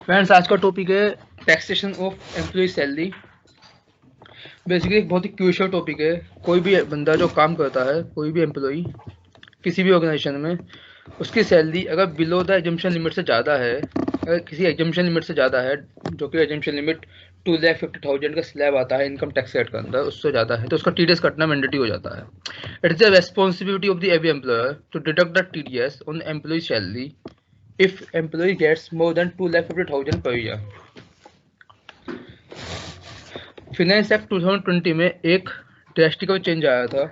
Friends, आज का topic है taxation of employ salary. Basically एक बहुत ही क्रूशियल टॉपिक है। कोई भी बंदा जो काम करता है, कोई भी एम्प्लॉय किसी भी ऑर्गेनाइजेशन में, उसकी सैलरी अगर बिलो द एग्जम्पशन लिमिट से ज़्यादा है, अगर किसी एग्जम्पशन लिमिट से ज़्यादा है, जो कि एग्जम्पशन लिमिट 2,50,000 का स्लैब आता है इनकम टैक्स रेट के अंदर, उससे ज़्यादा है तो उसका टीडीएस कटना मैंडेटरी हो जाता है। It is the responsibility of the every employer to deduct the TDS on employ salary if employee gets more than 2,50,000 per year. Finance act 2020 में एक ड्रास्टिकल चेंज आया था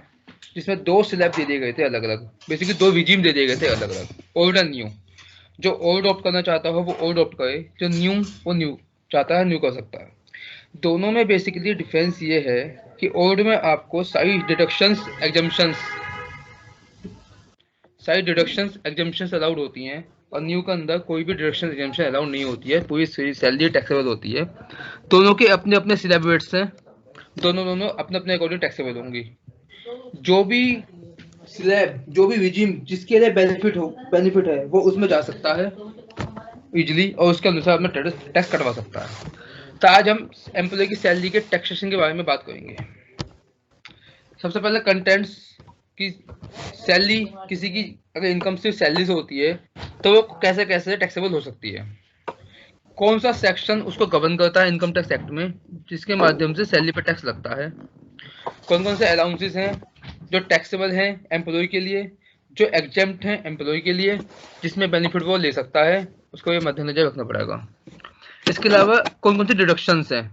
जिसमें दो स्लैब दे दिए गए थे अलग अलग, बेसिकली दो रिजीम दे दिए गए थे अलग अलग, ओल्ड एंड न्यू। जो ओल्ड ऑप्ट करना चाहता हो वो ओल्ड ऑप्ट करे, जो न्यू वो न्यू चाहता है न्यू कर सकता है। दोनों में बेसिकली डिफरेंस ये है कि ओल्ड में आपको सारी डिडक्शंस एग्जम्पशंस अलाउड होती हैं और न्यू के अंदर कोई भी डिडक्शन एग्जम्पशन अलाउड नहीं होती है, पूरी सैलरी टैक्सेबल होती है। दोनों के अपने अपने स्लैब रेट्स हैं, दोनों अपने अपने अकॉर्डिंग टैक्सेबल होंगी। जो भी स्लैब, जो भी रिजीम जिसके लिए बेनिफिट है वो उसमें जा सकता है इजिली और उसके अनुसार अपना टैक्स कटवा सकता है। तो आज हम एम्प्लॉय की सैलरी के टैक्सेशन के बारे में बात करेंगे। सबसे पहले कंटेंट्स की सैलरी, किसी की अगर इनकम सिर्फ सैलरी से होती है तो वो कैसे कैसे टैक्सेबल हो सकती है, कौन सा सेक्शन उसको गवर्न करता है इनकम टैक्स एक्ट में जिसके माध्यम से सैलरी पर टैक्स लगता है, कौन कौन से अलाउंसेस हैं जो टैक्सेबल हैं एम्प्लॉय के लिए, जो एग्जेम्प्ट हैं एम्प्लॉय के लिए, जिसमें बेनिफिट वो ले सकता है, उसको ये मद्देनजर रखना पड़ेगा। इसके अलावा कौन कौन सी डिडक्शंस हैं।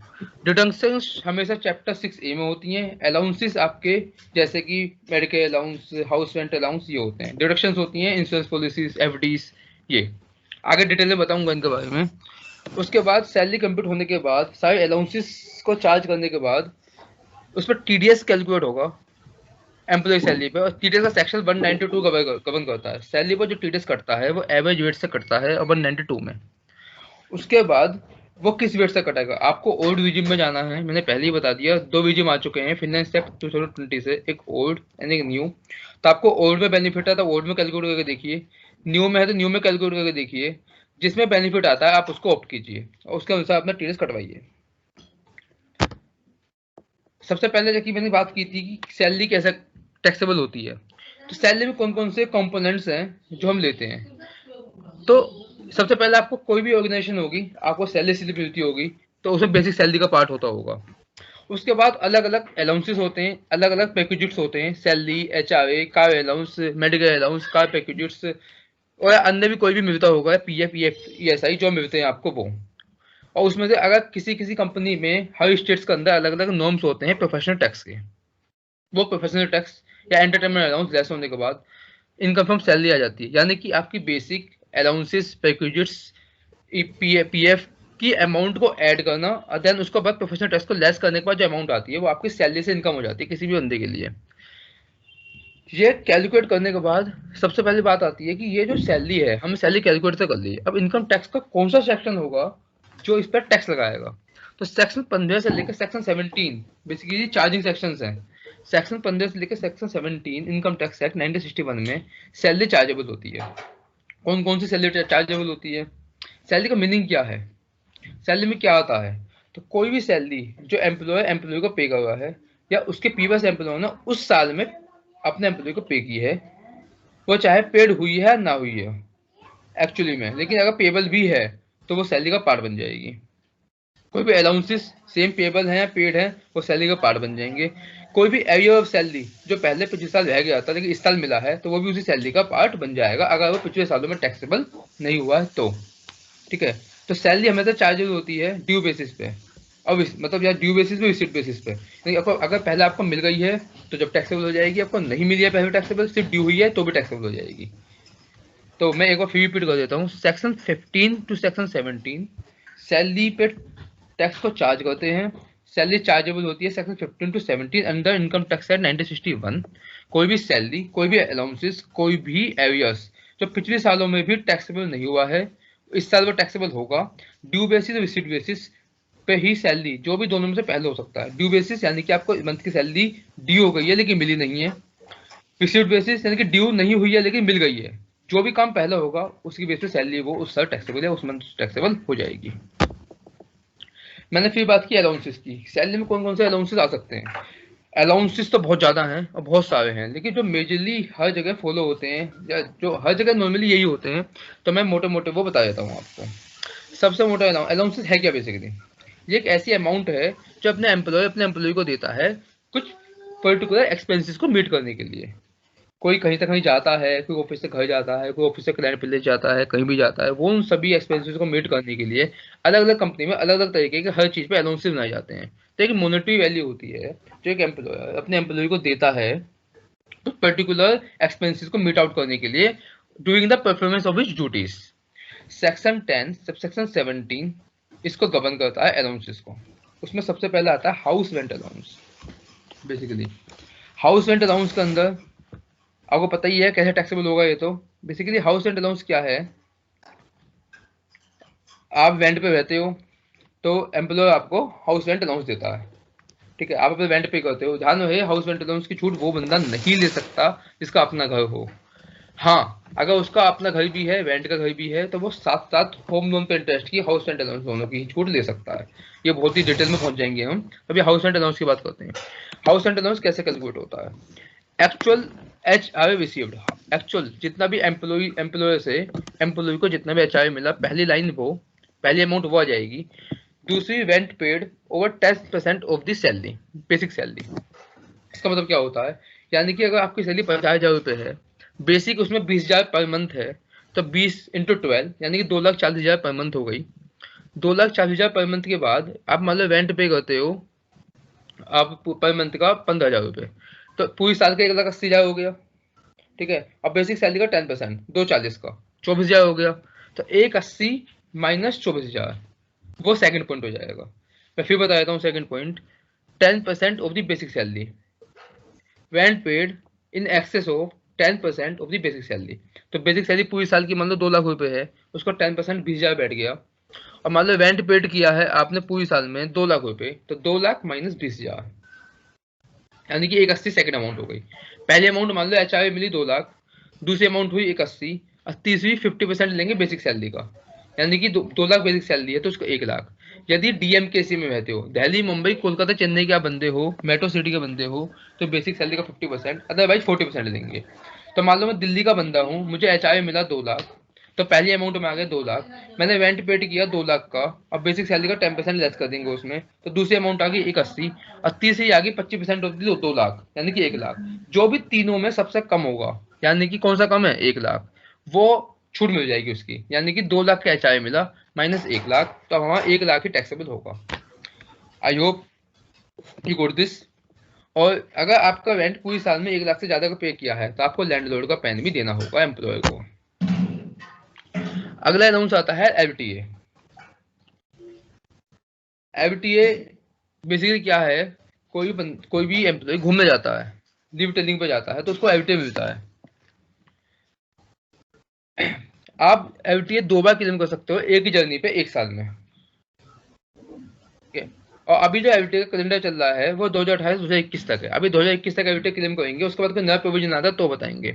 डिडक्शंस हमेशा चैप्टर 6A में होती हैं। अलाउंसेस आपके जैसे कि medical allowance, house rent allowance, ये होते हैं। डिडक्शंस होती हैं इंश्योरेंस पॉलिसीज, एफडीज, ये आगे डिटेल में बताऊंगा इनके बारे में। उसके बाद सैलरी कंप्यूट होने के बाद, सारे अलाउंसेस को चार्ज करने के बाद उस पर टीडीएस कैलकुलेट होगा एम्प्लॉय सैलरी पे, और टीडीएस का सेक्शन 192 कवर करता है। सैलरी पर जो टीडीएस कटता है वो एवरेज वेट से कटता है और 192 में। उसके बाद वो किस वेट से कटेगा, आपको ओल्ड विजिम में जाना है। मैंने पहले ही बता दिया, दो विजिम आ चुके हैं फिनेंस एक्ट 2020 से, एक ओल्ड एंड एक न्यू। तो आपको ओल्ड में बेनिफिट है तो ओल्ड में कैलकुलेट करके देखिए, न्यू में है तो न्यू में कैलकुलेट करके देखिए। जिसमें बेनिफिट आता है आप उसको ऑप्ट कीजिए और उसके अनुसार अपना टीडीएस कटवाइए। सबसे पहले जैसे मैंने बात की थी कि सैलरी कैसे टैक्सेबल होती है, तो सैलरी में कौन कौन से कंपोनेंट्स हैं जो हम लेते हैं। तो सबसे पहले आपको कोई भी ऑर्गेनाइजेशन होगी, आपको सैलरी स्लिप मिलती होगी, तो उसमें बेसिक सैलरी का पार्ट होता होगा। उसके बाद अलग अलग अलाउंसेस होते हैं, अलग अलग पैकेजेस होते हैं, salary, HRA, car allowance, medical allowance, car packages, और अन्य भी कोई भी मिलता होगा, पीएफ, ईएसआई जो मिलते हैं आपको वो। और उसमें से अगर किसी किसी कंपनी में हर स्टेट्स के अंदर अलग अलग नॉर्म्स होते हैं प्रोफेशनल टैक्स के, वो प्रोफेशनल टैक्स या एंटरटेनमेंट अलाउंस लेस होने के बाद इनकम फ्रॉम सैलरी आ जाती है। यानी कि आपकी बेसिक अलाउंसेस, पैकेजेस, पीएफ की अमाउंट को ऐड करना और देन उसके बाद प्रोफेशनल टैक्स को लेस करने के बाद जो अमाउंट आती है वो आपकी सैलरी से इनकम हो जाती है किसी भी बंदे के लिए। ये कैलकुलेट करने के बाद सबसे पहली बात आती है कि ये जो सैलरी है हमने सैलरी कैलकुलेट तो कर ली है, अब इनकम टैक्स का कौन सा सेक्शन होगा जो इस पर टैक्स लगाएगा। तो सेक्शन 15 से लेकर सेक्शन 17 बेसिकली चार्जिंग सेक्शन हैं। सेक्शन 15 से लेकर सेक्शन 17 इनकम टैक्स एक्ट 1961 में सैलरी चार्जेबल होती है। कौन कौन सी सैलरी चार्जेबल होती है, सैलरी का मीनिंग क्या है, सैलरी में क्या आता है। तो कोई भी सैलरी जो एम्प्लॉय को पे कर रहा है या उसके प्रीवियस एम्प्लॉय ने उस साल में अपने एम्प्लॉय को पे की है, वो चाहे पेड हुई है ना हुई है एक्चुअली में, लेकिन अगर पेबल भी है तो वो सैलरी का पार्ट बन जाएगी। कोई भी अलाउंसेस सेम पेबल हैं, पेड हैं, वो सैलरी का पार्ट बन जाएंगे। कोई भी एरियर ऑफ सैलरी जो पहले पिछले साल रह गया था लेकिन इस साल मिला है तो वो भी उसी सैलरी का पार्ट बन जाएगा अगर वो पिछले सालों में टैक्सेबल नहीं हुआ है तो। ठीक है, तो सैलरी हमेशा चार्जेबल होती है ड्यू बेसिस पे, अब मतलब यार ड्यू बेसिस पे, रिसीट बेसिस पे। लेकिन आपको अगर पहले आपको मिल गई है तो जब टैक्सेबल हो जाएगी, आपको नहीं मिली है पहले टैक्सेबल, सिर्फ ड्यू हुई है तो भी टैक्सेबल हो जाएगी। तो मैं एक बार फिर रिपीट कर देता हूँ, सेक्शन 15 टू सेक्शन 17 सैलरी पे टैक्स को चार्ज करते हैं। सैलरी चार्जेबल होती है section 15 to 17 under income tax act 1961। कोई भी सैलरी, कोई भी अलाउंसेस, कोई भी एरियर्स जो पिछले सालों में भी टैक्सेबल नहीं हुआ है, इस साल वो टैक्सेबल होगा। ड्यू बेसिस और रिसीट बेसिस पे ही सैलरी, जो भी दोनों में से पहले हो सकता है। ड्यू बेसिस यानी कि आपको मंथ की सैलरी ड्यू हो गई है लेकिन मिली नहीं है। रिसीट बेसिस यानी कि ड्यू नहीं हुई है लेकिन मिल गई है। जो भी काम पहला होगा उसकी बेस पे सैलरी वो उस साल टैक्सेबल है, उस मंथ टैक्सेबल हो जाएगी। मैंने फिर बात की अलाउंसेस की, सैलरी में कौन कौन से अलाउंसेस आ सकते हैं। अलाउंसेस तो बहुत ज़्यादा हैं और बहुत सारे हैं, लेकिन जो मेजरली हर जगह फॉलो होते हैं या जो हर जगह नॉर्मली यही होते हैं, तो मैं मोटे मोटे वो बता देता हूँ आपको। सबसे मोटा अलाउंसेस है क्या बेसिकली, ये एक ऐसी अमाउंट है जो अपने एम्प्लॉय को देता है कुछ पर्टिकुलर एक्सपेंसेस को मीट करने के लिए। कोई कहीं से कहीं जाता है, कोई ऑफिस से घर जाता है, कोई ऑफिस से क्लाइंट विलेज जाता है, कहीं भी जाता है, वो उन सभी एक्सपेंसेस को मीट करने के लिए अलग अलग कंपनी में अलग अलग तरीके के हर चीज़ पे अलाउंसेस बनाए जाते हैं। तो एक मॉनेटरी वैल्यू होती है जो एक एम्प्लॉयर अपने एम्प्लॉय को देता है तो पर्टिकुलर एक्सपेंसेस को मीट आउट करने के लिए during the performance of his duties. Section 10 subsection 17 इसको गवर्न करता है अलाउंसेस को। उसमें सबसे पहले आता है house rent allowance. Basically house rent allowance के अंदर आपको पता ही है कैसे टैक्सेबल होगा ये। तो बेसिकली हाउस रेंट अलाउंस क्या है, आप रेंट पे रहते हो तो एम्प्लॉयर आपको हाउस रेंट अलाउंस देता है, ठीक है, आप अपने रेंट पे करते हो। ध्यान रहे हाउस रेंट अलाउंस की छूट वो बंदा नहीं ले सकता जिसका अपना घर हो। हाँ, अगर उसका अपना घर भी है, रेंट का घर भी है, तो वो साथ साथ होम लोन पे इंटरेस्ट की, हाउस रेंट अलाउंस दोनों की छूट ले सकता है। ये बहुत ही डिटेल में पहुंच जाएंगे हम, अभी हाउस रेंट अलाउंस की बात करते हैं। हाउस रेंट अलाउंस कैसे कैलकुलेट होता है, एक्चुअल HR रिसीव्ड, एक्चुअल जितना भी एम्प्लॉयर से एम्प्लॉय को जितना भी HR मिला, पहली लाइन वो पहली अमाउंट वो आ जाएगी। दूसरी rent paid over 10% of the salary, basic salary. इसका मतलब क्या होता है, यानी कि अगर आपकी सैलरी 50,000 रुपये है, बेसिक उसमें 20,000 पर मंथ है, तो 20 इंटू 12 यानी कि 2,40,000 पर मंथ हो गई। 2,40,000 पर मंथ के बाद आप मान लो रेंट पे करते हो आप पर मंथ का 15,000 रुपये, तो पूरी साल का 1,80,000 हो गया, ठीक है। अब बेसिक सैलरी का 10% 2,40 का 24,000 हो गया, तो 1,80 माइनस 24,000 वो सेकंड पॉइंट हो जाएगा। मैं फिर बता देता हूँ second point, 10% of the basic salary when paid in excess of 10% of the basic salary. तो बेसिक सैलरी पूरी साल की मान लो 2 लाख रुपए है, उसका 10% 20,000 बैठ गया। और मान लो रेंट पेड किया है आपने पूरी साल में 2 लाख रुपए, तो 2 लाख माइनस 20,000 यानी कि 1,80 सेकंड अमाउंट हो गई। पहली अमाउंट मान लो HR मिली 2 लाख, दूसरी अमाउंट हुई 1,80 और तीसरी 50% लेंगे बेसिक सैलरी का, यानी कि 2 लाख बेसिक सैलरी है तो उसको 1 लाख। यदि DMKC में रहते हो, दिल्ली मुंबई कोलकाता चेन्नई के आप बंदे हो, मेट्रो सिटी के बंदे हो, तो बेसिक सैलरी का 50%, अदरवाइज 40% लेंगे। तो मान लो मैं दिल्ली का बंदा हूँ, मुझे HR मिला 2 लाख, तो पहली अमाउंट में आ गया 2 लाख, मैंने रेंट पेड किया 2 लाख का, अब बेसिक सैलरी का 10% लेस कर देंगे उसमें, तो दूसरी अमाउंट आ गई 1,80 और तीसरी आ गई 25% ऑफ 2 लाख यानी कि 1 लाख। जो भी तीनों में सबसे कम होगा, यानी कि कौन सा कम है 1 लाख, वो छूट मिल जाएगी उसकी, यानी कि 2 लाख का HR मिला माइनस 1 लाख, तो हमारा 1 लाख ही टैक्सेबल होगा। I hope you got this. और अगर आपका रेंट पूरी साल में 1 लाख से ज्यादा का पे किया है तो आपको लैंडलॉर्ड का पैन भी देना होगा एम्प्लॉयर को। अगला अनाउंस आता है FTA। FTA बेसिकली क्या है, कोई भी एम्प्लॉय घूमने जाता है, लीव टेलिंग पे जाता है, तो उसको FTA मिलता है। आप FTA 2 बार क्लेम कर सकते हो एक ही जर्नी पे एक साल में, ठीक है। और अभी जो FTA का कैलेंडर चल रहा है वो 2028-2021 तक है, अभी 2021 तक FTA क्लेम करेंगे, उसके बाद कोई नया प्रोविजन आता है तो बताएंगे,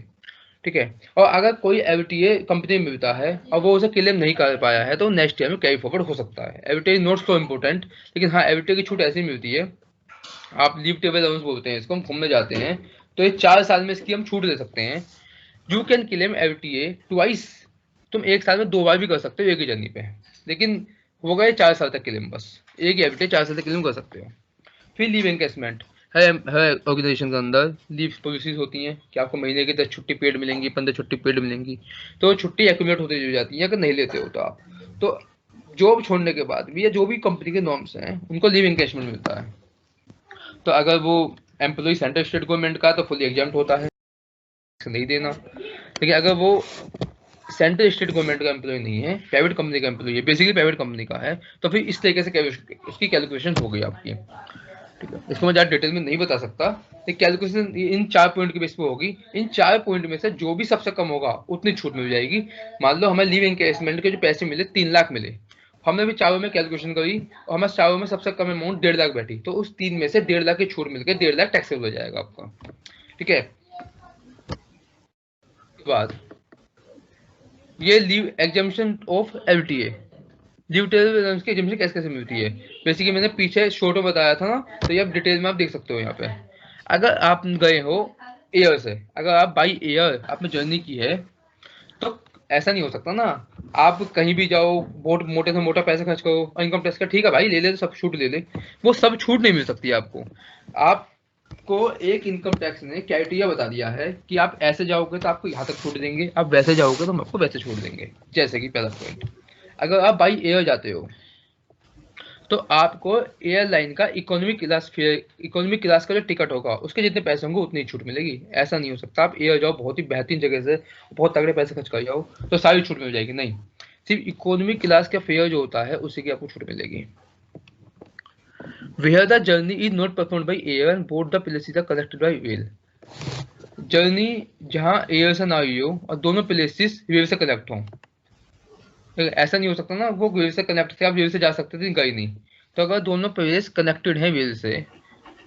ठीक है। और अगर कोई FTA कंपनी में मिलता है और वो उसे क्लेम नहीं कर पाया है तो नेक्स्ट ईयर में कैरी फॉरवर्ड हो सकता है। FTA is not so important, लेकिन हाँ FTA की छूट ऐसी मिलती है, आप लीव टेबल अलाउंस बोलते हैं इसको, हम घूमने जाते हैं तो ये 4 साल में इसकी हम छूट दे सकते हैं। You can claim FTA twice, तुम एक साल में 2 बार भी कर सकते हो एक ही जर्नी पे, लेकिन हो गए 4 साल तक क्लेम, बस एक ही FTA 4 साल तक क्लेम कर सकते हो। फिर लीव एनकेसमेंट, हर ऑर्गेनाइजेशन के अंदर लीव पॉलिसीज होती हैं कि आपको महीने की 10 छुट्टी पेड मिलेंगी, 15 छुट्टी पेड मिलेंगी, तो छुट्टी एक्यूमुलेट होती जाती है अगर नहीं लेते हो तो आप। तो जॉब छोड़ने के बाद भी या जो भी कंपनी के नॉर्म्स हैं उनको लीव एनकेशमेंट मिलता है। तो अगर वो एम्प्लॉय सेंट्रल स्टेट गवर्नमेंट का तो फुली एग्जाम्प्ट होता है, नहीं देना। लेकिन अगर वो सेंट्रल स्टेट गवर्नमेंट का एम्प्लॉय नहीं है, प्राइवेट कंपनी का एम्प्लॉय है, बेसिकली प्राइवेट कंपनी का है, तो फिर इस तरीके से उसकी कैलकुलेशन हो गई आपकी, ठीक है। इसको मैं ज़्यादा डिटेल में नहीं बता सकता, ये कैलकुलेशन इन 4 पॉइंट के बेस पे होगी। इन 4 पॉइंट में से जो भी सबसे कम होगा उतनी छूट मिल जाएगी। मान लो हमें लीव एनकेसमेंट के जो पैसे मिले 3 लाख मिले, हमने भी चारों में कैलकुलेशन करी और हमारे चारों में सबसे कम अमाउंट 1.5 लाख बैठी, तो उस 3 में से 1.5 लाख की छूट मिलकर 1.5 लाख टैक्सेबल हो जाएगा आपका, ठीक है। बाद ये leave exemption of LTA, leave travel की एग्जामिशन कैसे कैसे मिलती है, बेसिकली मैंने पीछे शॉर्ट में बताया था ना, तो ये आप डिटेल में आप देख सकते हो यहाँ पे। अगर आप गए हो एयर से, अगर आप बाई एयर आपने जर्नी की है, तो ऐसा नहीं हो सकता ना, आप कहीं भी जाओ, बहुत मोटे से मोटा पैसा खर्च करो और इनकम टैक्स का ठीक है भाई ले ले, सब छूट ले ले, वो सब छूट नहीं मिल सकती आपको। आपको एक इनकम टैक्स ने क्राइटेरिया बता दिया है कि आप ऐसे जाओगे तो आपको यहाँ तक छूट देंगे, आप वैसे जाओगे तो हम आपको वैसे छूट देंगे। जैसे कि पहला पॉइंट, अगर आप बाई एयर जाते हो तो आपको एयरलाइन का economic class fair, economic class का जो टिकट होगा उसके जितने पैसे होंगे उतनी छूट मिलेगी। ऐसा नहीं हो सकता आप एयर जाओ बहुत ही बेहतरीन जगह से, बहुत तगड़े पैसे खर्च कर जाओ तो सारी छूट मिल जाएगी, नहीं, सिर्फ इकोनॉमिक क्लास का फेयर जो होता है उसी की आपको छूट मिलेगी। Where the journey is not performed by air board the places are collected by well, journey जहाँ एयर से ना हुई हो और दोनों प्लेसेस वेव से कनेक्ट हों, ऐसा नहीं हो सकता ना, वो वेव से कनेक्ट थे, आप वेव से जा सकते थे, गई नहीं। तो अगर दोनों प्लेस कनेक्टेड हैं वेव से,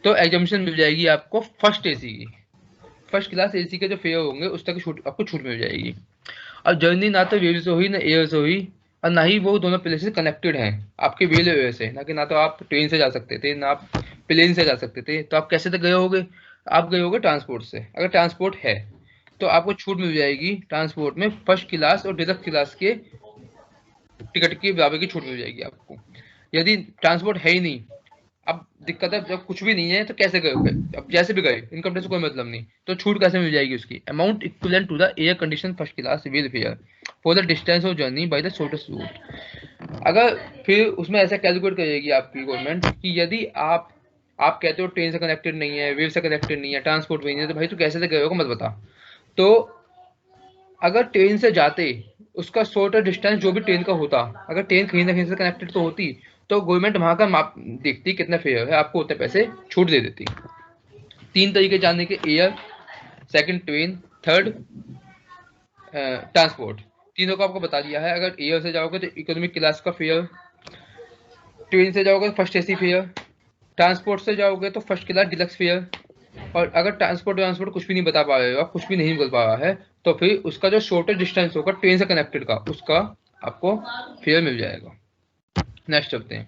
तो एग्जामिशन मिल जाएगी आपको फर्स्ट एसी की, फर्स्ट क्लास एसी के जो फेयर होंगे उस तक छूट, आपको छूट मिल जाएगी। अब जर्नी ना तो वेव से हुई ना एयर से हुई, और ना ही वो दोनों प्लेसेस कनेक्टेड हैं आपके रेलवे से, ना कि ना तो आप ट्रेन से जा सकते थे ना आप प्लेन से जा सकते थे, तो आप कैसे तक गए होगे, आप गए होगे ट्रांसपोर्ट से। अगर ट्रांसपोर्ट है तो आपको छूट मिल जाएगी ट्रांसपोर्ट में, फर्स्ट क्लास और डिलक्स क्लास के टिकट की बराबर की छूट मिल जाएगी आपको। यदि ट्रांसपोर्ट है ही नहीं, अब दिक्कत है जब कुछ भी नहीं है तो कैसे गए, अब जैसे भी गए इनकम टैक्स कोई मतलब नहीं, तो छूट कैसे मिल जाएगी उसकी, amount equivalent to the air condition first class will fare for the distance of journey by the shortest route. अगर फिर उसमें ऐसा कैलकुलेट करेगी आपकी गवर्नमेंट कि यदि आप कहते हो ट्रेन से कनेक्टेड नहीं है, वेव से कनेक्टेड नहीं है, ट्रांसपोर्ट भी नहीं है, तो भाई तो कैसे से गए होगा मत बता। तो अगर ट्रेन से जाते, उसका शॉर्टर डिस्टेंस जो भी ट्रेन का होता, अगर ट्रेन कहीं ना कहीं से कनेक्टेड तो होती, तो गवर्नमेंट वहां का माप देखती कितना फेयर है, आपको उतने पैसे छूट दे देती। 3 तरीके जानने के, air, second train, third transport, तीनों का आपको बता दिया है। अगर एयर से जाओगे तो इकोनॉमिक क्लास का फेयर, ट्रेन से जाओगे तो फर्स्ट एसी फेयर, ट्रांसपोर्ट से जाओगे तो फर्स्ट क्लास डिलक्स फेयर, और अगर ट्रांसपोर्ट कुछ भी नहीं बता पा रहे हो, कुछ भी नहीं निकल पा रहा है, तो फिर उसका जो शॉर्टेस्ट डिस्टेंस होगा ट्रेन से कनेक्टेड का, उसका आपको फेयर मिल जाएगा। नेक्स्ट चलते हैं,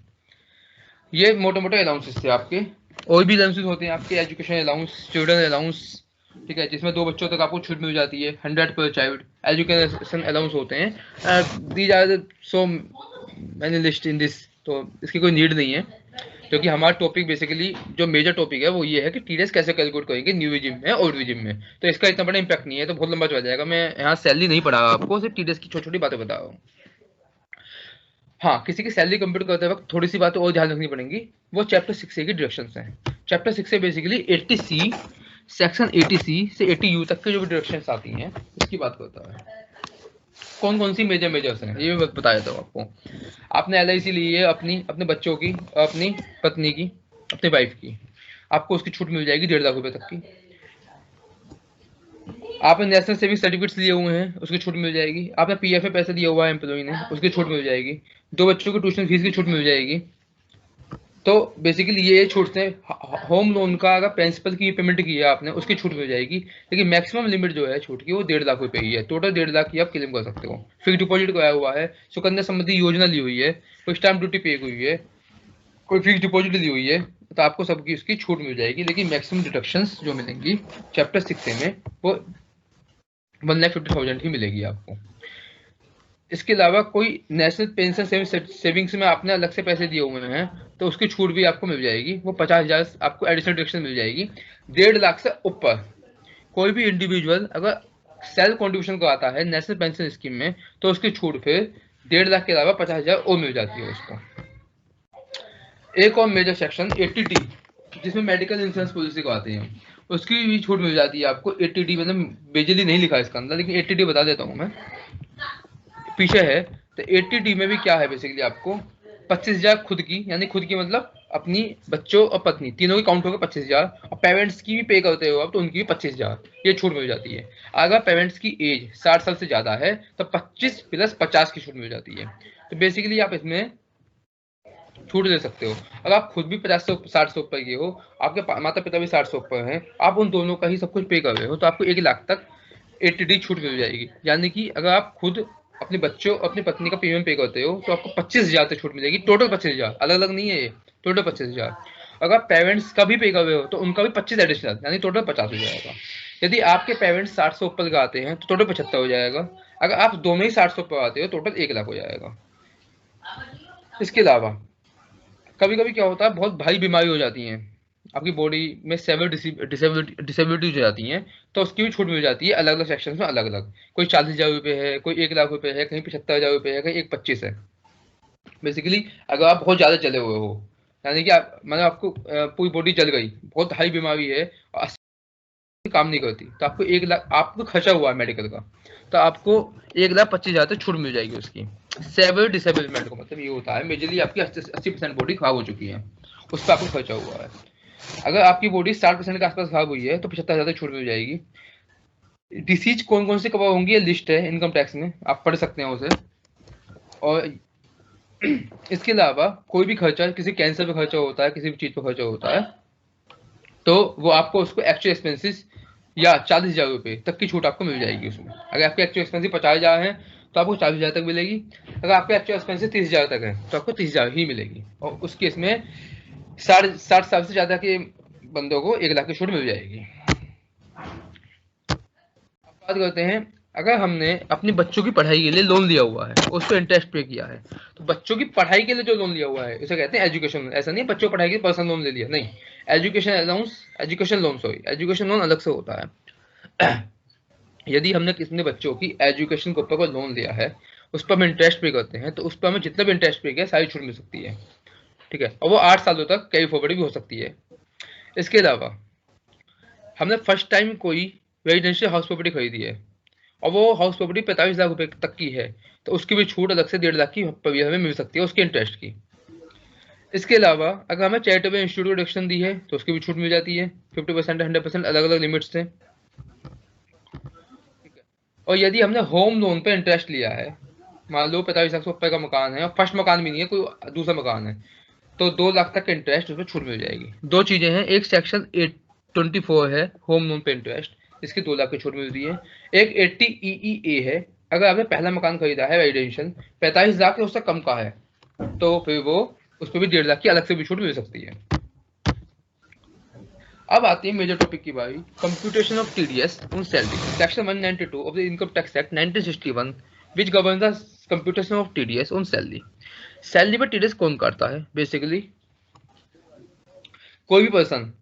ये मोटे मोटे अलाउंसेस थे आपके। और भी अलाउंसेस होते हैं आपके, एजुकेशन अलाउंस, स्टूडेंट अलाउंस, ठीक है, जिसमें 2 बच्चों तक आपको छूट मिल जाती है, 100 पर चाइल्ड। एजुकेशन अलाउंस होते हैं, these are so many list in this, तो इसकी कोई नीड नहीं है, क्योंकि हमारा टॉपिक बेसिकली जो मेजर टॉपिक है वो ये है कि टीडीएस कैसे कैलकुलेट करेंगे न्यू रिजिम में, ओल्ड रिजिम में, तो इसका इतना बड़ा इंपैक्ट नहीं है, तो बहुत लंबा चला जाएगा। मैं यहाँ सैलरी नहीं पढ़ा आपको, सिर्फ टीडीएस की छोटी छोटी बातें बता रहा हूँ। हाँ, किसी की सैलरी कंप्यूट करते वक्त थोड़ी सी बातें और ध्यान रखनी पड़ेंगी, वो चैप्टर 6A की डायरेक्शंस हैं। चैप्टर 6 से बेसिकली 80C, सेक्शन 80C से 80U तक की जो भी डायरेक्शंस आती हैं उसकी बात करता है। कौन कौन सी मेजर्स हैं ये भी बता देता हूँ आपको। आपने LIC ली है अपनी, अपने बच्चों की, अपनी पत्नी की, अपनी वाइफ की, आपको उसकी छूट मिल जाएगी 1.5 लाख रुपए तक की। आपने नेशनल सेविंग सर्टिफिकेट्स लिए हुए हैं, उसकी छूट मिल जाएगी। आपने PF पैसा दिया हुआ है एम्प्लॉय ने, उसकी छूट मिल जाएगी। 2 बच्चों की ट्यूशन फीस की छूट मिल जाएगी। तो बेसिकली ये छूट है। होम लोन का अगर प्रिंसिपल की पेमेंट की है आपने, उसकी छूट मिल जाएगी, लेकिन मैक्सिमम लिमिट जो है छूट की वो 1.5 लाख रुपए ही है। टोटल 1.5 लाख की आप क्लेम कर सकते हो। फिक्स डिपॉजिट कराया हुआ है, सुकन्या समृद्धि योजना ली हुई है, कोई स्टैम्प ड्यूटी पे हुई है, कोई फिक्स डिपॉजिट ली हुई है, तो आपको सबकी उसकी छूट मिल जाएगी। लेकिन मैक्सिमम डिडक्शंस जो मिलेंगी चैप्टर 6 में वो 1,50,000 ही मिलेगी आपको। इसके अलावा कोई नेशनल पेंशन सेविंग्स में आपने अलग से पैसे दिए हुए हैं तो उसकी छूट भी आपको मिल जाएगी, वो 50,000 आपको एडिशनल डिडक्शन मिल जाएगी। 1.5 लाख से ऊपर कोई भी इंडिविजुअल अगर सेल्फ कॉन्ट्रीब्यूशन कराता है नेशनल पेंशन स्कीम में, तो उसकी छूट फिर 1.5 लाख के अलावा 50,000 और मिल जाती है उसको। एक और मेजर सेक्शन 80D, जिसमें मेडिकल इंश्योरेंस पॉलिसी कराते हैं, उसकी भी छूट मिल जाती है आपको। 80D मैंने बेजली नहीं लिखा इसका अंदर, लेकिन 80D बता देता हूँ मैं, पीछे है। तो 80D में भी क्या है, बेसिकली आपको 25,000 खुद की, यानी खुद की मतलब अपनी, बच्चों और पत्नी तीनों की काउंट होगा 25,000, और पेरेंट्स की भी पे करते हो आप तो उनकी भी 25,000, ये छूट मिल जाती है। अगर पेरेंट्स की एज 60 साल से ज्यादा है तो 25 + 50 की छूट मिल जाती है। तो बेसिकली आप इसमें छूट ले सकते हो। अगर आप खुद भी 50 से 60 से ऊपर के हो, आपके माता पिता भी 60 से ऊपर हैं, आप उन दोनों का ही सब कुछ पे कर रहे हो, तो आपको 1 लाख तक 80D छूट मिल जाएगी। यानी कि अगर आप खुद अपने बच्चों अपनी पत्नी का प्रीमियम पे करते हो तो आपको 25,000 तक छूट मिलेगी, टोटल 25,000, अलग अलग नहीं है ये, टोटल 25,000। अगर पेरेंट्स का भी पे कर रहे हो तो उनका भी 25 एडिशनल, यानी टोटल 50 हो जाएगा। यदि आपके पेरेंट्स 60 से ऊपर का आते हैं तो टोटल 75 हो जाएगा। अगर आप दोनों ही 60 से ऊपर आते हो टोटल 1 लाख हो जाएगा। इसके अलावा कभी कभी क्या होता है, बहुत भारी बीमारी हो जाती है, आपकी बॉडी में सेवर डिसेबिलिटी हो जाती हैं, तो उसकी भी छूट मिल जाती है अलग अलग सेक्शन में अलग अलग। कोई 40,000 रुपये है, कोई 1 लाख रुपये है, कहीं 75,000 रुपये है, कहीं 1,25 है। बेसिकली अगर आप बहुत ज़्यादा जले हुए हो, यानी कि आप मतलब आपको पूरी बॉडी जल गई, बहुत हाई बीमारी है और काम नहीं करती, तो आपको 1 लाख आपको खर्चा हुआ है मेडिकल का, तो आपको 1,25,000 तक छूट मिल जाएगी उसकी। सेवर डिसेबलमेंट का मतलब ये होता है मेजरली आपकी 80% बॉडी खराब हो चुकी है, उस पर आपको खर्चा हुआ है। अगर आपकी बॉडी 60% के आसपास खराब हुई है तो 75,000 तक छूट मिल जाएगी। डिसीज कौन कौन से कवर होंगी ये लिस्ट है इनकम टैक्स में, आप पढ़ सकते हैं उसे। और इसके अलावा कोई भी खर्चा, किसी कैंसर पे खर्चा होता है, किसी भी चीज पे खर्चा होता है, तो वो आपको उसको एक्चुअल एक्सपेंसेस या 40,000 रुपये तक की छूट आपको मिल जाएगी उसमें। अगर आपके एक्चुअल एक्सपेंसिस 50,000 है तो आपको 40,000 तक मिलेगी। अगर आपके एक्चुअल एक्सपेंसिस 30,000 तक है तो आपको 30,000 ही मिलेगी। और उस केस में 60 साल से ज्यादा के बंदों को 1 लाख की छूट मिल जाएगी। अब बात करते हैं, अगर हमने अपने बच्चों की पढ़ाई के लिए लोन लिया हुआ है, उस पर इंटरेस्ट पे किया है, तो बच्चों की पढ़ाई के लिए जो लोन लिया हुआ है इसे कहते हैं एजुकेशन लोन। ऐसा नहीं बच्चों की पढ़ाई के लिए पर्सनल लोन ले लिया, नहीं, एजुकेशन लोन अलग से होता है। यदि हमने किसी बच्चों की एजुकेशन के ऊपर कोई लोन लिया है, उस पर हम इंटरेस्ट पे करते हैं, तो उस पर हमें जितना भी इंटरेस्ट पे किया सारी छूट मिल सकती है, ठीक है, और वो 8 सालों तक कैरी फॉरवर्ड भी हो सकती है। इसके अलावा हमने फर्स्ट टाइम कोई रेजिडेंशियल हाउस प्रॉपर्टी खरीदी है और वो हाउस प्रॉपर्टी 45 लाख रुपए तक की है, तो उसकी भी छूट अलग से 1.5 लाख की हमें मिल सकती है उसके इंटरेस्ट की। इसके अलावा अगर हमें चैरिटेबल इंस्टीट्यूट को डिडक्शन दी है तो उसकी भी छूट मिल जाती है 50% 100% अलग अलग लिमिट्स से। और यदि हमने होम लोन पे इंटरेस्ट लिया है, मान लो 45 लाख रुपए का मकान है और फर्स्ट मकान भी नहीं है, कोई दूसरा मकान है, तो 2 लाख तक का इंटरेस्ट उसमें छूट मिल जाएगी। दो चीजें हैं, एक सेक्शन 824 है होम लोन पे इंटरेस्ट, इसकी 2 लाख की छूट मिलती है। एक 80 EEA है, अगर आपने पहला मकान खरीदा है रेजिडेंशियल 45 लाख उससे कम का है, तो फिर वो उस पर भी 1.5 लाख की अलग से भी छूट मिल सकती है। अब आती है मेजर टॉपिक की बारी, computation of TDS on salary. Section 192 of the income tax act 1961 which governs the computation of TDS on salary. Salary पर टीडीएस कौन काटता है? बेसिकली कोई भी पर्सन,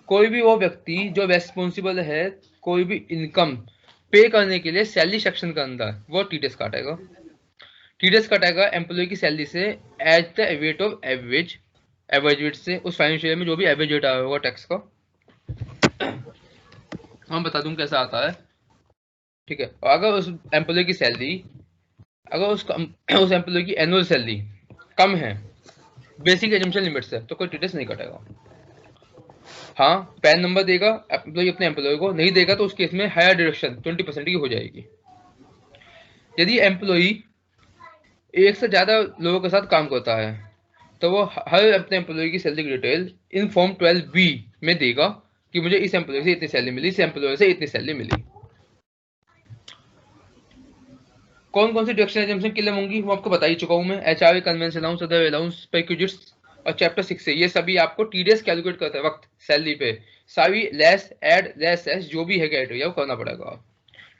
कोई भी वो व्यक्ति जो रेस्पॉन्सिबल है कोई भी इनकम पे करने के लिए सैलरी सेक्शन के अंदर, वो टीडीएस काटेगा। टीडीएस कटेगा एम्प्लॉय की सैलरी से as the rate of average rate से, उस फाइनेंशियल ईयर में जो भी एवरेज रेट आया होगा टैक्स का। हम बता दूं कैसा आता है, ठीक है। और अगर उस एम्प्लॉय की सैलरी, अगर उस एम्प्लॉय की एनुअल सैलरी कम है बेसिक एजम्पशन लिमिट से, तो कोई टीडीएस नहीं कटेगा। हाँ, पैन नंबर देगा एम्प्लॉय अपने एम्प्लॉय को, नहीं देगा तो उस केस में हायर डिडक्शन 20% की हो जाएगी। यदि एम्प्लॉय एक से ज्यादा लोगों के साथ काम करता है तो वो हर अपने एम्प्लॉय की सैलरी की डिटेल इन फॉर्म 12B में देगा कि मुझे इस एम्प्लॉय से इतनी सैलरी मिली, इस एम्प्लॉय से इतनी सैलरी मिली। कौन कौन सी डिडक्शन एग्जाम्पशन क्लेम होंगी वो आपको बता ही चुका हूं मैं, HRA, convention allowance, other allowance, perquisites और चैप्टर 6 से ये सभी आपको टीडीएस कैलकुलेट करते वक्त सैलरी पे सारी लेस एड लेस एस जो भी है क्राइटेरिया वो करना पड़ेगा,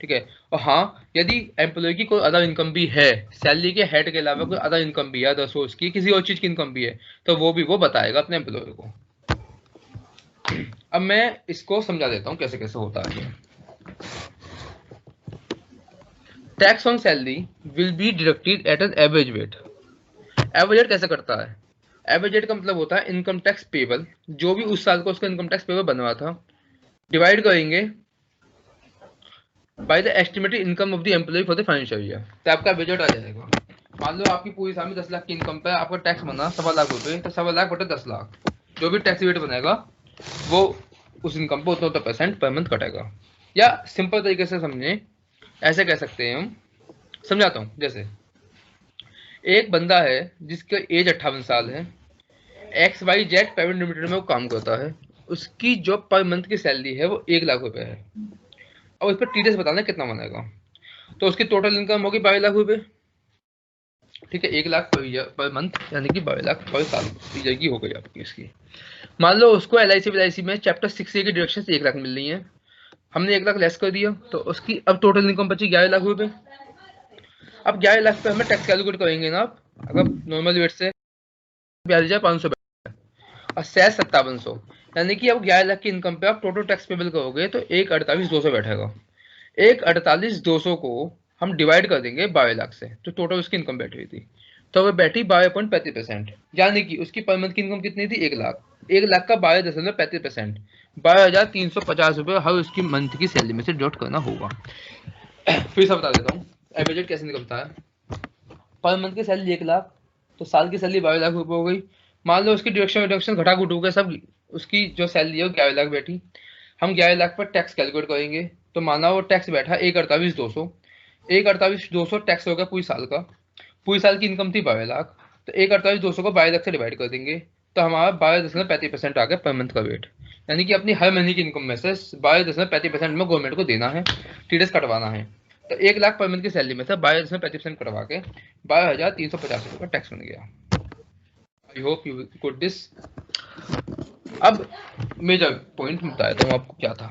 ठीक है। और हाँ, यदि एम्प्लॉय की कोई अदर इनकम भी है, सैलरी के हेड के अलावा कोई अदर इनकम भी है, अदर सोर्स की किसी और चीज की इनकम भी है, तो वो भी वो बताएगा अपने एम्प्लॉय को। अब मैं इसको समझा देता हूँ कैसे कैसे होता है। Tax on salary will be deducted at an average rate. Average rate कैसे करता है? एवरेज रेट का मतलब होता है इनकम टैक्स पेबल, जो भी उस साल को उसका इनकम टैक्स पेबल बना था, डिवाइड करेंगे by the estimated income of the employ for the financial year, तो आपका बजट आ जाएगा। मान लो आपकी पूरी साल में 10 लाख की इनकम पे आपका टैक्स बना 1.25 लाख रुपए, तो 1.25 लाख बटे 10 लाख, जो भी टैक्स रेट बनेगा वो उस इनकम पे उतना % पर मंथ कटेगा। या सिंपल तरीके से समझे, ऐसे कह सकते हैं हम, समझाता हूँ। जैसे एक बंदा है जिसका एज 58 साल है, XYZ प्राइवेट लिमिटेड में वो काम करता है, उसकी जो पर मंथ की सैलरी है वो 1 लाख रुपए है। अब इस पर टीडीएस बताना कितना बनेगा। तो उसकी टोटल इनकम होगी 22 लाख रुपए। ठीक है, 1 लाख पर मंथ, यानी कि 22 लाख पर साल की हो गई आपकी इसकी। मान लो उसको LIC में चैप्टर 6A की डिडक्शन से 1 लाख मिल रही है, हमने 1 लाख लेस कर दिया, तो उसकी अब टोटल इनकम बची 11 लाख रुपए। अब 11 लाख पे हमें टैक्स कैलकुलेट करेंगे ना आप, अगर नॉर्मल रेट से 42,500 और सेस 5700, यानी कि अब 11 लाख की इनकम पे आप टोटल टैक्स पेबल करोगे तो 1,48,200 बैठेगा। 1,48,200 को हम डिवाइड कर देंगे 12 लाख से, तो टोटल उसकी इनकम बैठी हुई थी, तो वह बैठी 12.35%, यानी कि उसकी पर मंथ की इनकम कितनी थी? 1 लाख। 1 लाख का 12.35%, 12,350 रुपये हर उसकी मंथ की सैलरी में से डिडक्ट करना होगा। फिर से बता देता हूँ एवरेज कैसे निकलता है। पर मंथ की सैलरी 1 लाख, तो साल की सैलरी 12 लाख रुपए हो गई। मान लो उसकी डिडक्शन घटा घुटू के सब उसकी जो सैलरी है वो 11 लाख बैठी। हम 11 लाख पर टैक्स कैलकुलेट करेंगे, तो माना वो टैक्स बैठा 1,48,200, 1,48,200 टैक्स हो गया पूरी साल का। पूरी साल की इनकम थी 12 लाख, तो 1,48,200 को 12 लाख से डिवाइड कर देंगे, तो हमारा 12.35% आ गया पर मंथ का वेट, यानी कि अपनी हर महीने की इनकम में से 12.35% में गवर्नमेंट को देना है, टीडीएस कटवाना है। तो 1 लाख पर मंथ की सैलरी में से 12.35% कटवा के 12,350 रुपये टैक्स बन गया। I hope you good this. अब मेजर पॉइंट बता देता हूँ आपको क्या था।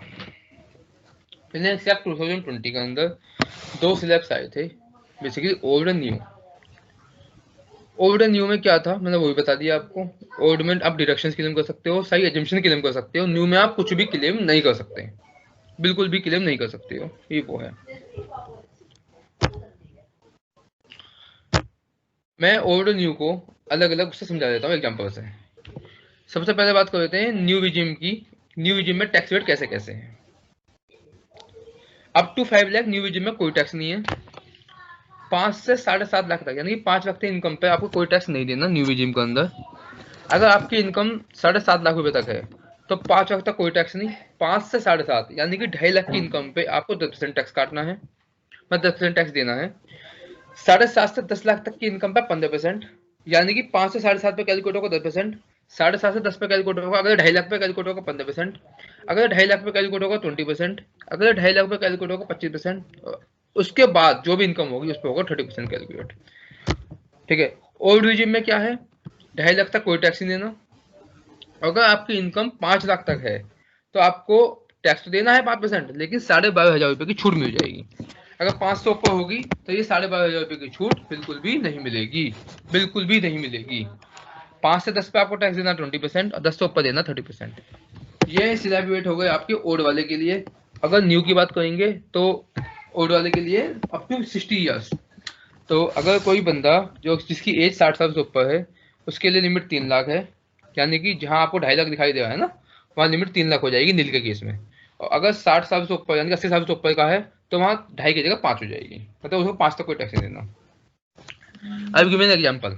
मैंने सिर्फ 2020 के अंदर 2 स्लैब्स आए थे, basically old and new. Old and new में क्या था मैंने वो भी बता दिया आपको। ओल्ड में आप डिडक्शन क्लेम कर सकते हो, सारी एजम्पशन क्लेम कर सकते हो, न्यू में आप कुछ भी क्लेम नहीं कर सकते, बिल्कुल भी क्लेम नहीं कर सकते हो, ये वो है। मैं ओल्ड और न्यू को अलग अलग उससे समझा देता हूँ एग्जाम्पल से। सबसे पहले बात कर लेते हैं न्यू रिजिम की। न्यू रिजिम में टैक्स रेट कैसे कैसे है। Up to 5 lakh new regime में कोई टैक्स नहीं है। 5 से 7.5 लाख तक, यानी कि 5 लाख की इनकम पे आपको कोई टैक्स नहीं देना न्यू रिजिम के अंदर। अगर आपकी इनकम 7.5 लाख रुपए तक है तो 5 लाख तक कोई टैक्स नहीं। 5 से 7.5 यानी कि 2.5 लाख की इनकम पे आपको 10% टैक्स काटना है, मतलब 10% टैक्स देना है। 7.5 से 10 लाख तक की इनकम पे 15%, यानी कि 5 से 7.5 पे कैलकुलेट होगा 10%, 7.5 से 10 पे कैलकुलेट होगा, अगर 2.5 लाख पे कैलकुलेट होगा 15%, अगर 2.5 लाख पे कैलकुलेट होगा 20%, अगर 2.5 लाख पे कैलकुलेट होगा 25%, उसके बाद जो भी इनकम होगी उस पर होगा 30% कैलकुलेट। ठीक है। ओल्ड रिजिम में क्या है, 2.5 लाख तक कोई टैक्स नहीं देना। अगर आपकी इनकम 5 लाख तक है तो आपको टैक्स तो देना है 5%, लेकिन 12,500 रुपये की छूट मिल जाएगी। अगर 500 ऊपर होगी तो ये 12,500 रुपये की छूट बिल्कुल भी नहीं मिलेगी, बिल्कुल भी नहीं मिलेगी। 5 से 10 पे आपको टैक्स देना 20% और 10 से ऊपर देना 30%। ये स्लैब रेट हो गए आपके ओल्ड वाले के लिए। अगर न्यू की बात करेंगे तो ओल्ड वाले के लिए अप टू 60 ईयर्स। तो अगर कोई बंदा जो जिसकी एज 60 साल से ऊपर है उसके लिए लिमिट 3 लाख है, यानी कि जहां आपको 2.5 लाख दिखाई दे रहा है ना, वहां लिमिट 3 लाख हो जाएगी नील के केस में। और अगर 60 साल से ऊपर यानी कि 80 साल से ऊपर का है तो वहां 2.5 की जगह 5 हो जाएगी, मतलब उसको 5 तक कोई टैक्स नहीं देना। अब give me an example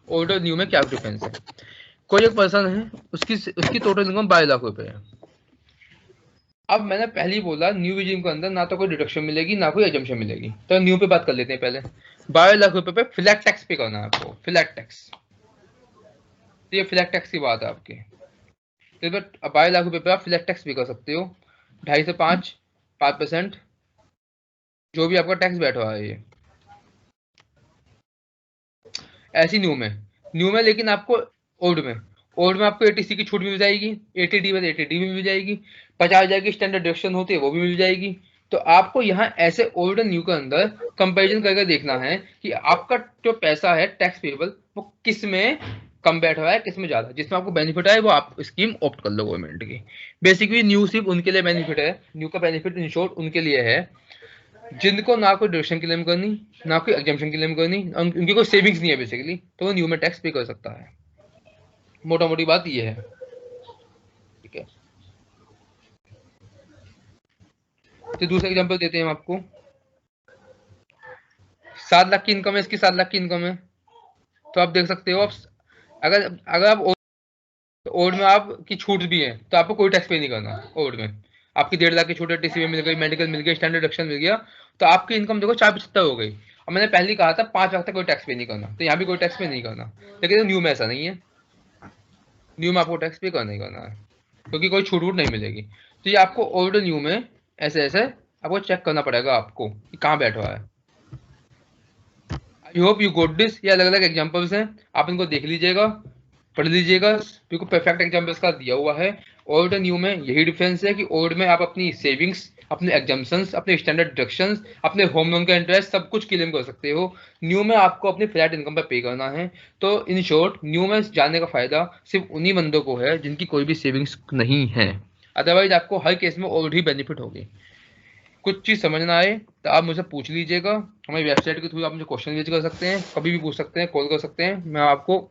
old और न्यू में क्या डिफरेंस है। कोई एक पर्सन है, उसकी टोटल इनकम 22 लाख रुपए है। अब मैंने पहले ही बोला न्यू रिजीम के अंदर ना तो कोई डिडक्शन मिलेगी ना कोई एजम्पशन मिलेगी, तो न्यू पे बात कर लेते हैं पहले। 12 लाख रुपए पे फ्लैट टैक्स पे करना है आपको, फ्लैट टैक्स। ये फ्लैट टैक्स की बात है आपकी। तो 12 लाख रुपए पे आप फ्लैट टैक्स भी कर सकते हो, 2.5 से 5% जो भी आपका टैक्स बैठ रहा है ये। ऐसी न्यू में लेकिन आपको ओल्ड में आपको एटीसी की छूट मिल जाएगी, एटीडी में एटीडी भी मिल जाएगी, 50,000 की स्टैंडर्ड डिडक्शन होती है वो भी मिल जाएगी। तो आपको यहाँ ऐसे ओल्ड और न्यू के अंदर कंपैरिजन करके देखना है कि आपका जो पैसा है टैक्स पेबल वो किस में कम बैठ रहा है, किस में ज्यादा, जिसमें आपको बेनिफिट है वो आप स्कीम ऑप्ट कर लो गवर्नमेंट की। बेसिकली न्यू सिर्फ उनके लिए बेनिफिट है, न्यू का बेनिफिट इन शॉर्ट उनके लिए है जिनको ना कोई डिडक्शन क्लेम करनी ना कोई एग्जम्पशन क्लेम करनी, उनकी कोई सेविंग्स नहीं है बेसिकली, तो वो न्यू में टैक्स पे कर सकता है। मोटा मोटी बात ये है। ठीक है, तो दूसरा एग्जांपल देते हैं हम आपको। 7 लाख की इनकम है, इसकी 7 लाख की इनकम है, तो आप देख सकते हो आप अगर अगर आप ओल्ड में आपकी छूट भी है तो आपको कोई टैक्स पे नहीं करना। ओल्ड में आपकी 1.5 लाख की छूट है, टीसीबी मिल गई, मेडिकल मिल गया, स्टैंडर्ड डिडक्शन मिल गया, तो आपकी इनकम देखो 475 हो गई। और मैंने पहले ही कहा था 5 लाख तक कोई टैक्स पे नहीं करना, तो यहाँ भी कोई टैक्स पे नहीं करना। लेकिन न्यू में ऐसा नहीं है, न्यू में आपको टैक्स पे करना ही करना है क्योंकि कोई छूट वूट नहीं मिलेगी। तो ये आपको ओल्ड न्यू में ऐसे ऐसे आपको चेक करना पड़ेगा आपको कि कहाँ बैठा हुआ है। I hope you got this. ये अलग अलग एग्जाम्पल्स हैं, आप इनको देख लीजिएगा, पढ़ लीजिएगा, बिल्कुल परफेक्ट एग्जाम्पल्स का दिया हुआ है। ओल्ड और न्यू में यही डिफरेंस है कि ओल्ड में आप अपनी सेविंग्स, अपने एग्जाम्पशंस, अपने स्टैंडर्ड डिडक्शंस, अपने होम लोन का इंटरेस्ट सब कुछ क्लेम कर सकते हो। न्यू में आपको अपनी फ्लैट इनकम पर पे करना है। तो इन शॉर्ट न्यू में जाने का फायदा सिर्फ उन्हीं बंदों को है जिनकी कोई भी सेविंग्स नहीं है, अदरवाइज आपको हर केस में ओल्ड ही बेनिफिट होगी। कुछ चीज़ समझ ना आए तो आप मुझे पूछ लीजिएगा, हमारी वेबसाइट के थ्रू आप मुझे क्वेश्चन रेज कर सकते हैं, कभी भी पूछ सकते हैं, कॉल कर सकते हैं, मैं आपको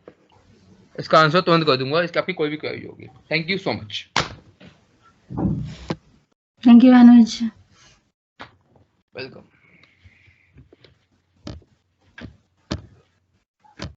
इसका आंसर तुरंत कर दूंगा, इसकी आपकी कोई भी क्वेरी होगी। Thank you so much. Thank you Anuj. Welcome.